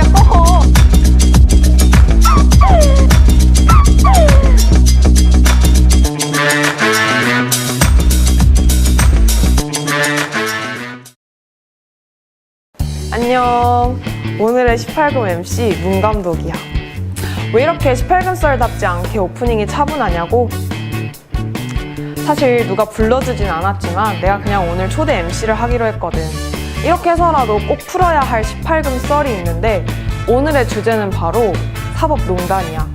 야 꺼. 안녕. 오늘의 18금 MC 문감독이야. 왜 이렇게 18금 썰답지 않게 오프닝이 차분하냐고? 사실 누가 불러주진 않았지만 내가 그냥 오늘 초대 MC를 하기로 했거든. 이렇게 해서라도 꼭 풀어야 할 18금 썰이 있는데 오늘의 주제는 바로 사법농단이야.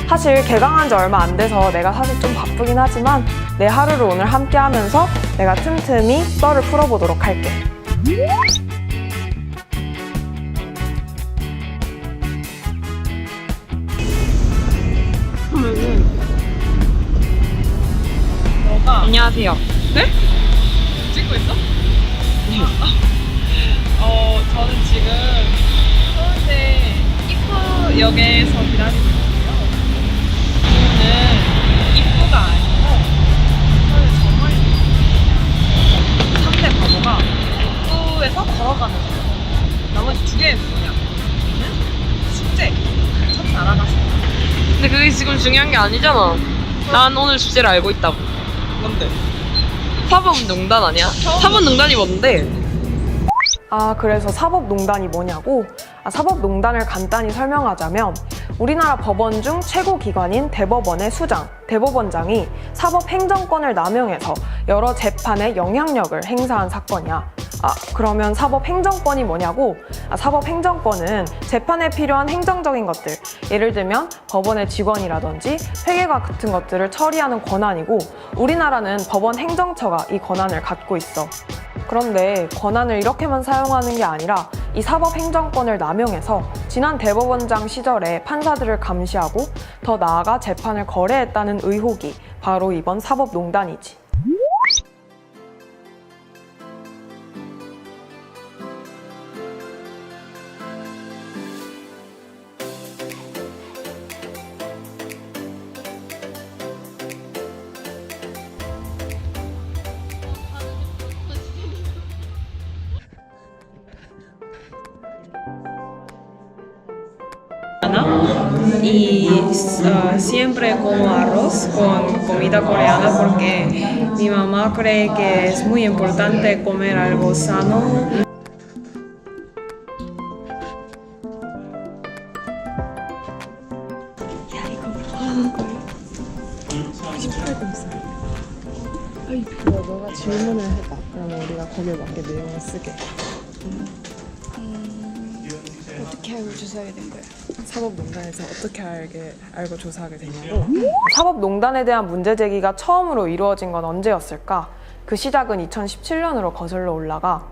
사실 개강한 지 얼마 안 돼서 내가 사실 좀 바쁘긴 하지만 내 하루를 오늘 함께 하면서 내가 틈틈이 썰을 풀어보도록 할게. 안녕하세요. 네? 찍고 있어? 저는 지금 서울대 입구역에서 기다리고 있는데요. 저는 입구가 아니고 서울대 저 멀리 3대 바보가 입구에서 걸어가는 거예요. 나머지 2개의 뭐냐? 숙제 첫 날아갔어요. 근데 그게 지금 중요한 게 아니잖아. 난 오늘 주제를 알고 있다고. 뭔데? 사법농단 아니야? 사법농단이 뭔데? 그래서 사법농단이 뭐냐고? 사법농단을 간단히 설명하자면 우리나라 법원 중 최고 기관인 대법원의 수장, 대법원장이 사법행정권을 남용해서 여러 재판에 영향력을 행사한 사건이야. 그러면 사법행정권이 뭐냐고? 사법행정권은 재판에 필요한 행정적인 것들, 예를 들면 법원의 직원이라든지 회계과 같은 것들을 처리하는 권한이고 우리나라는 법원 행정처가 이 권한을 갖고 있어. 그런데 권한을 이렇게만 사용하는 게 아니라 이 사법행정권을 남용해서 지난 대법원장 시절에 판사들을 감시하고 더 나아가 재판을 거래했다는 의혹이 바로 이번 사법농단이지. Siempre como arroz con comida coreana porque mi mamá cree que es muy importante comer algo sano. 너가 질문을 해봐. 그러면 우리가 거기에 맞게 내용을 쓰게. 어떻게 알고 조사하게 된 거야? 사법농단에서 어떻게 알고 조사하게 되냐고? 사법농단에 대한 문제 제기가 처음으로 이루어진 건 언제였을까? 그 시작은 2017년으로 거슬러 올라가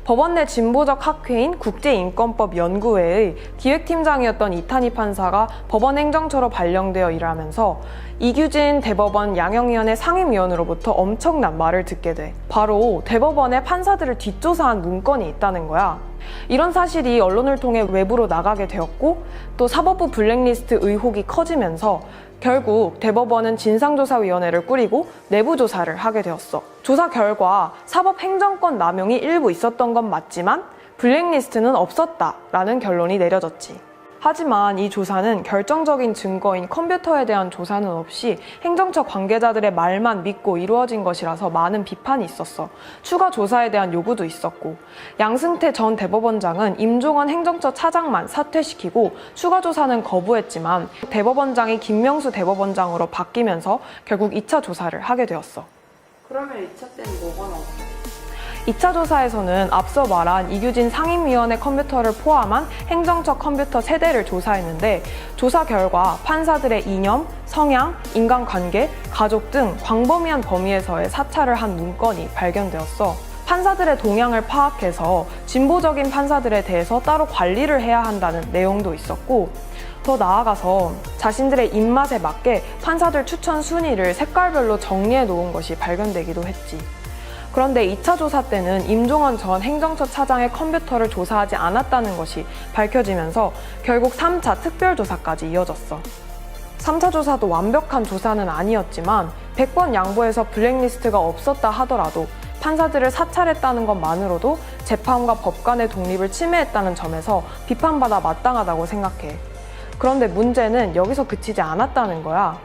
법원 내 진보적 학회인 국제인권법연구회의 기획팀장이었던 이탄희 판사가 법원 행정처로 발령되어 일하면서 이규진 대법원 양형위원회 상임위원으로부터 엄청난 말을 듣게 돼. 바로 대법원에 판사들을 뒷조사한 문건이 있다는 거야. 이런 사실이 언론을 통해 외부로 나가게 되었고 또 사법부 블랙리스트 의혹이 커지면서 결국 대법원은 진상조사위원회를 꾸리고 내부 조사를 하게 되었어. 조사 결과 사법행정권 남용이 일부 있었던 건 맞지만 블랙리스트는 없었다라는 결론이 내려졌지. 하지만 이 조사는 결정적인 증거인 컴퓨터에 대한 조사는 없이 행정처 관계자들의 말만 믿고 이루어진 것이라서 많은 비판이 있었어. 추가 조사에 대한 요구도 있었고 양승태 전 대법원장은 임종원 행정처 차장만 사퇴시키고 추가 조사는 거부했지만 대법원장이 김명수 대법원장으로 바뀌면서 결국 2차 조사를 하게 되었어. 그러면 2차 때는 뭐가 나왔어? 2차 조사에서는 앞서 말한 이규진 상임위원회 컴퓨터를 포함한 행정처 컴퓨터 세대를 조사했는데 조사 결과 판사들의 이념, 성향, 인간관계, 가족 등 광범위한 범위에서의 사찰을 한 문건이 발견되었어. 판사들의 동향을 파악해서 진보적인 판사들에 대해서 따로 관리를 해야 한다는 내용도 있었고 더 나아가서 자신들의 입맛에 맞게 판사들 추천 순위를 색깔별로 정리해 놓은 것이 발견되기도 했지. 그런데 2차 조사 때는 임종원 전 행정처 차장의 컴퓨터를 조사하지 않았다는 것이 밝혀지면서 결국 3차 특별조사까지 이어졌어. 3차 조사도 완벽한 조사는 아니었지만 100번 양보해서 블랙리스트가 없었다 하더라도 판사들을 사찰했다는 것만으로도 재판과 법관의 독립을 침해했다는 점에서 비판받아 마땅하다고 생각해. 그런데 문제는 여기서 그치지 않았다는 거야.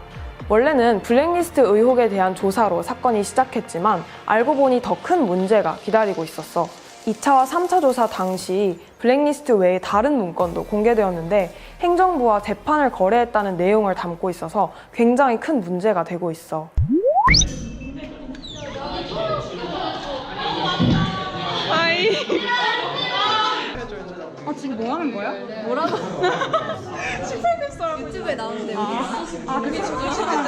원래는 블랙리스트 의혹에 대한 조사로 사건이 시작했지만 알고 보니 더 큰 문제가 기다리고 있었어. 2차와 3차 조사 당시 블랙리스트 외에 다른 문건도 공개되었는데 행정부와 재판을 거래했다는 내용을 담고 있어서 굉장히 큰 문제가 되고 있어. 하이. 아 지금 뭐 하는 거야? 뭐라고? 유튜브에 나오는데 그게 지금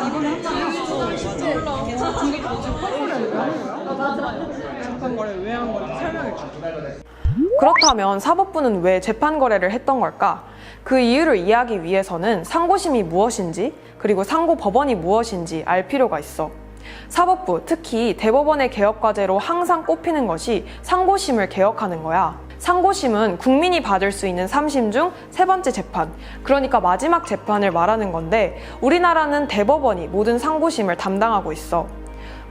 이번에 맞아. 근데 지금 펄펄을 왜 하는 거야? 맞아. 재판 거래 왜 한 건지 설명해 줘. 그렇다면 사법부는 왜 재판 거래를 했던 걸까? 그 이유를 이해하기 위해서는 상고심이 무엇인지 그리고 상고법원이 무엇인지 알 필요가 있어. 사법부, 특히 대법원의 개혁 과제로 항상 꼽히는 것이 상고심을 개혁하는 거야. 상고심은 국민이 받을 수 있는 3심 중 세 번째 재판, 그러니까 마지막 재판을 말하는 건데 우리나라는 대법원이 모든 상고심을 담당하고 있어.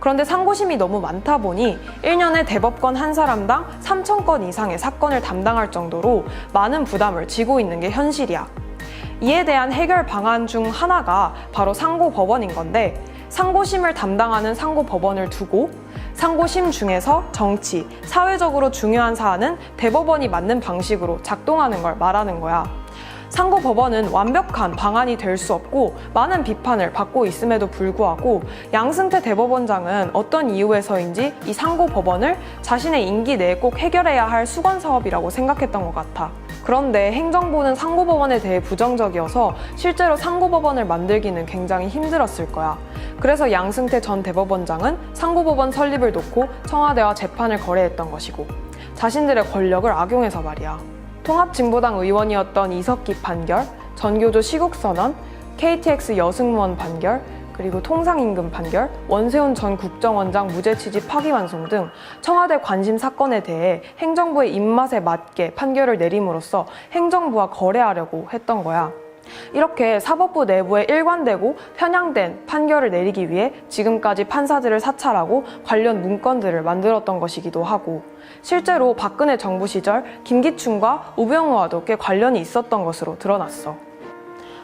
그런데 상고심이 너무 많다 보니 1년에 대법관 한 사람당 3,000건 이상의 사건을 담당할 정도로 많은 부담을 지고 있는 게 현실이야. 이에 대한 해결 방안 중 하나가 바로 상고법원인 건데 상고심을 담당하는 상고법원을 두고 상고심 중에서 정치, 사회적으로 중요한 사안은 대법원이 맡는 방식으로 작동하는 걸 말하는 거야. 상고법원은 완벽한 방안이 될 수 없고 많은 비판을 받고 있음에도 불구하고 양승태 대법원장은 어떤 이유에서인지 이 상고법원을 자신의 임기 내에 꼭 해결해야 할 수건 사업이라고 생각했던 것 같아. 그런데 행정부는 상고법원에 대해 부정적이어서 실제로 상고법원을 만들기는 굉장히 힘들었을 거야. 그래서 양승태 전 대법원장은 상고법원 설립을 놓고 청와대와 재판을 거래했던 것이고 자신들의 권력을 악용해서 말이야. 통합진보당 의원이었던 이석기 판결, 전교조 시국선언, KTX 여승무원 판결, 그리고 통상임금 판결, 원세훈 전 국정원장 무죄 취지 파기환송 등 청와대 관심 사건에 대해 행정부의 입맛에 맞게 판결을 내림으로써 행정부와 거래하려고 했던 거야. 이렇게 사법부 내부에 일관되고 편향된 판결을 내리기 위해 지금까지 판사들을 사찰하고 관련 문건들을 만들었던 것이기도 하고 실제로 박근혜 정부 시절 김기춘과 우병우와도 꽤 관련이 있었던 것으로 드러났어.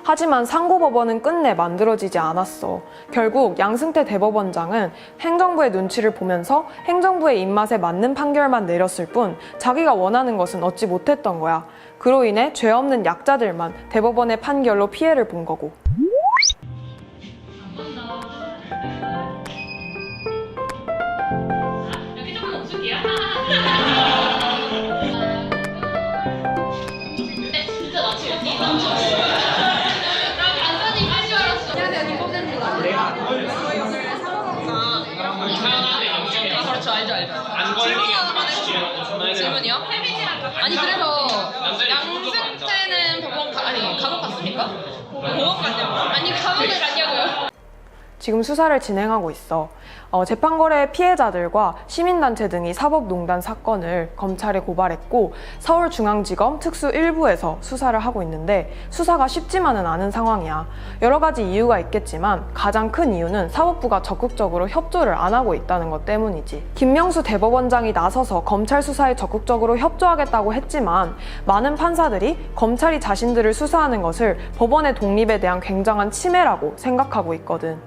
하지만 상고법원은 끝내 만들어지지 않았어. 결국 양승태 대법원장은 행정부의 눈치를 보면서 행정부의 입맛에 맞는 판결만 내렸을 뿐 자기가 원하는 것은 얻지 못했던 거야. 그로 인해 죄 없는 약자들만 대법원의 판결로 피해를 본 거고. 여기 조금 없을게요. 네, 진짜 나 안사님 하지 말았어. 안녕하세요, 김범재입니다. 그렇죠, 알죠. 질문이요? 아니 그래서 양승태는 감옥 갔습니까? 보험관요? 아니 감옥을 갔냐고요? 지금 수사를 진행하고 있어. 재판거래 피해자들과 시민단체 등이 사법농단 사건을 검찰에 고발했고 서울중앙지검 특수 1부에서 수사를 하고 있는데 수사가 쉽지만은 않은 상황이야. 여러 가지 이유가 있겠지만 가장 큰 이유는 사법부가 적극적으로 협조를 안 하고 있다는 것 때문이지. 김명수 대법원장이 나서서 검찰 수사에 적극적으로 협조하겠다고 했지만 많은 판사들이 검찰이 자신들을 수사하는 것을 법원의 독립에 대한 굉장한 침해라고 생각하고 있거든.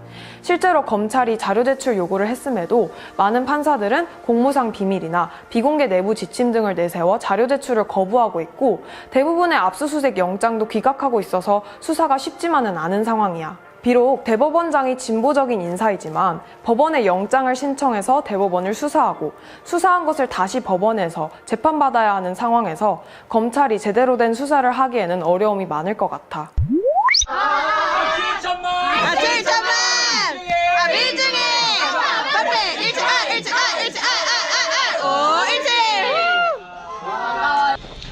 실제로 검찰이 자료 제출 요구를 했음에도 많은 판사들은 공무상 비밀이나 비공개 내부 지침 등을 내세워 자료 제출을 거부하고 있고 대부분의 압수수색 영장도 기각하고 있어서 수사가 쉽지만은 않은 상황이야. 비록 대법원장이 진보적인 인사이지만 법원에 영장을 신청해서 대법원을 수사하고 수사한 것을 다시 법원에서 재판받아야 하는 상황에서 검찰이 제대로 된 수사를 하기에는 어려움이 많을 것 같아. 민중이 선배 일찍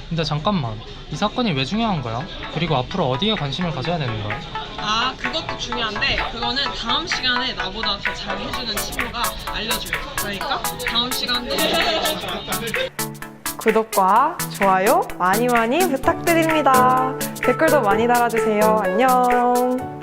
근데 잠깐만, 이 사건이 왜 중요한 거야? 그리고 앞으로 어디에 관심을 가져야 되는 거야? 아, 그것도 중요한데 그거는 다음 시간에 나보다 더 잘해주는 친구가 알려줘요. 그러니까 다음 시간도 구독과 좋아요 많이 부탁드립니다. 댓글도 많이 달아주세요. 안녕.